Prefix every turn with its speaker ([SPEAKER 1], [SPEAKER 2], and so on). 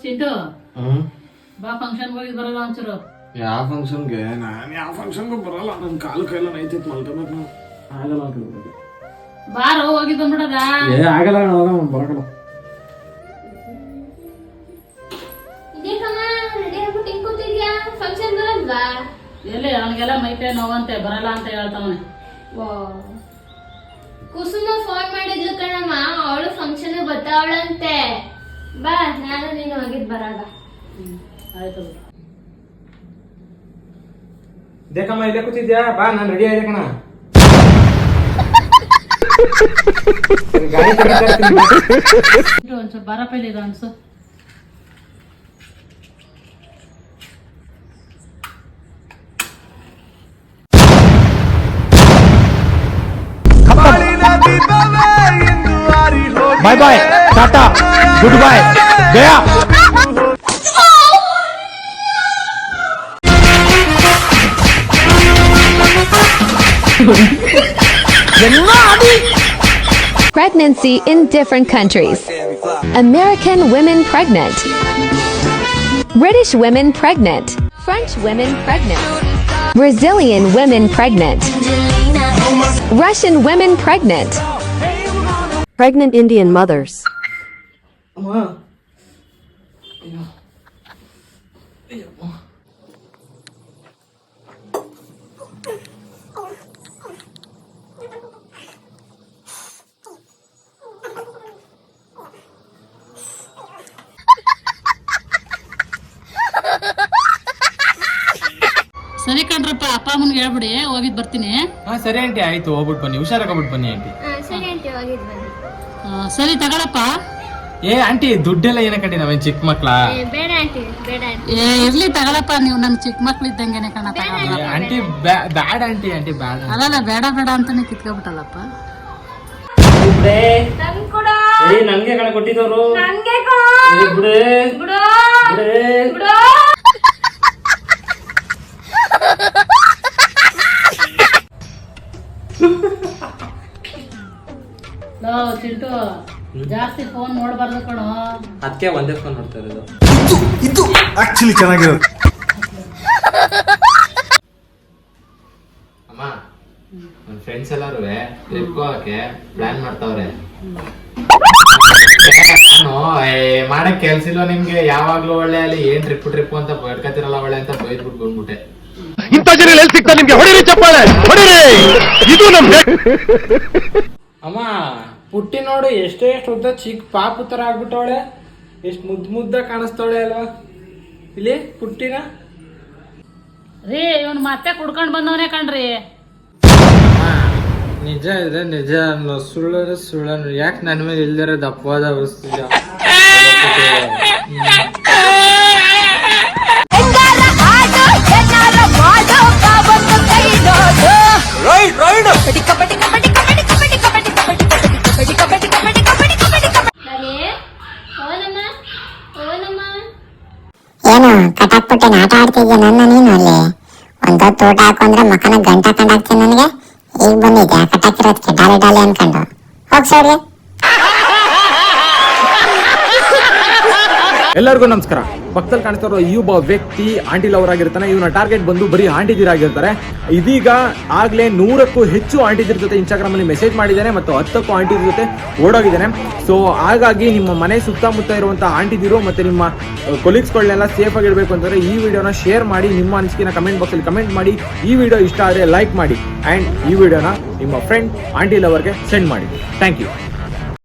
[SPEAKER 1] ಚಿಂಟು ಬಾ ಫಂಕ್ಷನ್ ಹೋಗಿ ಬರಲ್ಲ ಒಂಚೂರು.
[SPEAKER 2] ಯಾವ ಫಂಕ್ಷನ್ಗೆ? ನಾನು ಯಾವ ಫಂಕ್ಷನ್ಗೂ ಬರಲ್ಲ, ನನ್ನ ಕಾಲು ಕೈಲ ನೈತಿತ್ತು, ಮಲ್ಕೋಬೇಕು. ಆಗಲ್ಲ
[SPEAKER 1] ಬಾರೋ ಹೋಗಿ ಬಂದ್ಬಿಡದ.
[SPEAKER 2] ಆಗಲ್ಲ ಬರಲ್ಲ.
[SPEAKER 1] ಎಲ್ಲಿ ಅವನಿಗೆಲ್ಲ ಮೈಕೈ ನೋವಂತೆ ಬರಲ್ಲ ಅಂತ ಹೇಳ್ತಾವನೆ.
[SPEAKER 3] ಕುಸುಮ ಫೋನ್ ಮಾಡಿದ್ಲು ಕಣಮ್ಮ, ಅವಳು ಫಂಕ್ಷನ್ ಬರ್ತಾವಳಂತೆ. ಬಾ ನಾನು ನೀನು ಹೋಗಿದ್ ಬರಾಗ.
[SPEAKER 1] ಆಯ್ತು.
[SPEAKER 2] ದೇಕಮ್ಮ ಇಲ್ಲೇ ಕೂತಿದ್ಯಾ? ಬಾ, ನಾನು ರೆಡಿ ಆಗಿದೆ ಕಣ.
[SPEAKER 1] ಒಂಚೂರು ಬಾರಪ್ಪ ಇಲ್ಲಿ ಇದು ಅನ್ಸು.
[SPEAKER 4] Bye bye tata good bye गया.
[SPEAKER 5] Pregnancy in different countries. American women pregnant. British women pregnant. French women pregnant. Brazilian women pregnant. Russian women pregnant. Pregnant Indian mothers.
[SPEAKER 1] ಸರಿ ಕಣ್ರಪ್ಪ, ಅಪ್ಪ ಅಮ್ಮನ್ಗೆ ಹೇಳ್ಬಿಡಿ, ಹೋಗಿದ್ ಬರ್ತೀನಿ.
[SPEAKER 2] ಸರಿ ಆಂಟಿ, ಆಯ್ತು, ಹೋಗ್ಬಿಟ್ಟು ಬನ್ನಿ, ಹುಷಾರಾಗ್ಬಿಟ್ಟು ಬನ್ನಿ ಆಂಟಿ.
[SPEAKER 3] ಸರಿ ಆಂಟಿ, ಹೋಗಿದ್ ಬನ್ನಿ.
[SPEAKER 1] ಸರಿ ತಗೊಳಪ್ಪ.
[SPEAKER 2] ಏ ಆಂಟಿ, ದುಡ್ಡೆಲ್ಲ ಏನಕ್ಕಂಟಿ, ನಾವೇನ್ ಚಿಕ್ಕ ಮಕ್ಳ?
[SPEAKER 3] ಬೇಡ ಆಂಟಿ, ಬೇಡ ಆಂಟಿ.
[SPEAKER 1] ಇರ್ಲಿ ತಗೊಳಪ್ಪ, ನೀವು ನನ್ ಚಿಕ್ಕ ಮಕ್ಳು ಇದ್ದಂಗೆನೆ ಕಣ.
[SPEAKER 2] ಆಂಟಿ ಬ್ಯಾಡ ಆಂಟಿ, ಆಂಟಿ ಬ್ಯಾಡ.
[SPEAKER 1] ಅಲ್ಲ ಬೇಡ ಬೇಡ ಅಂತಾನೆ ಕಿತ್ಕೊಬಿಟ್ಟಲ್ಲಪ್ಪ.
[SPEAKER 2] ನನ್ಗೆ ಕಣ ಕೊಟ್ಟಿದ್ದವ್ರು.
[SPEAKER 1] ಚಿಂಟು, ಜಾಸ್ತಿ ಫೋನ್ ನೋಡ್ಬಾರ್ದು ಕಣೋ.
[SPEAKER 2] ಅದಕ್ಕೆ ಒಂದೇ ಫೋನ್ ನೋಡ್ತಾ ಇರೋದು.
[SPEAKER 4] ಇದು ಆಕ್ಚುಲಿ ಚೆನ್ನಾಗಿರೋದು.
[SPEAKER 2] ಅಮ್ಮ, ನನ್ನ ಫ್ರೆಂಡ್ಸ್ ಎಲ್ಲಾರು ಟ್ರಿಪ್ ಹೋಗಕ್ಕೆ ಪ್ಲಾನ್ ಮಾಡ್ತಾವ್ರೆ. ನಾನು ಮಾಡಕ್ ಕೆಲ್ಸ ಇಲ್ವ ನಿಮ್ಗೆ? ಯಾವಾಗ್ಲೂ ಒಳ್ಳೆ ಅಲ್ಲಿ ಏನ್ ಟ್ರಿಪ್ ಅಂತ ಬೇಡ್ಕತಿರಲ್ಲ ಒಳ್ಳೆ ಅಂತ ಬೈದ್ಬಿಟ್ಟು ಬಂದ್ಬಿಟ್ಟೆ.
[SPEAKER 4] ಇಂಥ ಜನ ಎಲ್ಲಿ ಸಿಗ್ತಾರೆ ನಿಮ್ಗೆ? ಹೊಡಿರಿ ಚಪ್ಪಾಳೆ, ಹೊಡಿರಿ. ಇದು ನಮ್ಗೆ.
[SPEAKER 2] ಅಮ್ಮ, ಪುಟ್ಟಿ ನೋಡು, ಎಷ್ಟೇ ಉದ್ದ ಚಿಕ್ಕ ಪಾಪು ತರ ಆಗ್ಬಿಟ್ಟವಳೆ. ಎಷ್ಟ್ ಮುದ್ದ ಕಾಣಿಸ್ತಾವಳೆ ಅಲ್ವಾ ಇಲ್ಲಿ ಪುಟ್ಟಿನ.
[SPEAKER 1] ರೀ, ಇವನ್ ಮತ್ತೆ ಕುಡ್ಕೊಂಡ್ ಬಂದವನೇ ಕಣ್ರಿ.
[SPEAKER 2] ನಿಜ ಇದೆ, ನಿಜ ಸುಳ್ಳು. ಯಾಕೆ ನನ್ನ ಮೇಲೆ ಇಲ್ದಿರ ದಪ್ಪವಾದ ವಸ್ತು?
[SPEAKER 6] ಏನು ಕಟಾಕ್ಬಿಟ್ಟೆ ಆಟ ಆಡ್ತಿದ್ಯಾ ನನ್ನ? ನೀನು ಅಲ್ಲಿ ಒಂದೊತ್ತು ಊಟ ಹಾಕೊಂಡ್ರೆ ಮಕ್ಕನ ಗಂಟ ಕಂಡಾಕ್ತೀನಿ ನನಗೆ. ಈಗ ಬಂದಿದ್ಯಾ ಕಟಾಕಿರೋದಕ್ಕೆ ಡಾಲಿ ಡಾಲಿ ಅನ್ಕೊಂಡು? ಹೋಗ್ ಸರಿ.
[SPEAKER 4] ಎಲ್ಲರಿಗೂ ನಮಸ್ಕಾರ. ಪಕ್ಕದಲ್ಲಿ ಕಾಣಿಸ್ತಾ ಇರೋ ಈ ಒಬ್ಬ ವ್ಯಕ್ತಿ ಆಂಟಿ ಲವರ್ ಆಗಿರ್ತಾನೆ. ಇವನ ಟಾರ್ಗೆಟ್ ಬಂದು ಬರೀ ಆಂಟಿದಿರಾಗಿರ್ತಾರೆ. ಇದೀಗ ಆಗ್ಲೇ 100ಕ್ಕೂ ಹೆಚ್ಚು ಆಂಟಿದಿರ ಜೊತೆ ಇನ್ಸ್ಟಾಗ್ರಾಮ್ ಅಲ್ಲಿ ಮೆಸೇಜ್ ಮಾಡಿದ್ದಾನೆ ಮತ್ತು 10ಕ್ಕೂ ಆಂಟಿದಿರ ಜೊತೆ ಓಡೋಗಿದ್ದಾನೆ. ಸೊ ಹಾಗಾಗಿ ನಿಮ್ಮ ಮನೆ ಸುತ್ತಮುತ್ತ ಇರುವಂತಹ ಆಂಟಿದಿರು ಮತ್ತೆ ನಿಮ್ಮ ಕೊಲೀಗ್ಸ್ಗಳನ್ನೆಲ್ಲ ಸೇಫ್ ಆಗಿರ್ಬೇಕು ಅಂತಂದ್ರೆ ಈ ವಿಡಿಯೋನ ಶೇರ್ ಮಾಡಿ, ನಿಮ್ಮ ಅನಿಸಿಕೆನ ಕಮೆಂಟ್ ಬಾಕ್ಸ್ ಅಲ್ಲಿ ಕಮೆಂಟ್ ಮಾಡಿ. ಈ ವಿಡಿಯೋ ಇಷ್ಟ ಆದರೆ ಲೈಕ್ ಮಾಡಿ ಅಂಡ್ ಈ ವಿಡಿಯೋನ ನಿಮ್ಮ ಫ್ರೆಂಡ್ ಆಂಟಿ ಲವರ್ಗೆ ಸೆಂಡ್ ಮಾಡಿ. Thank you.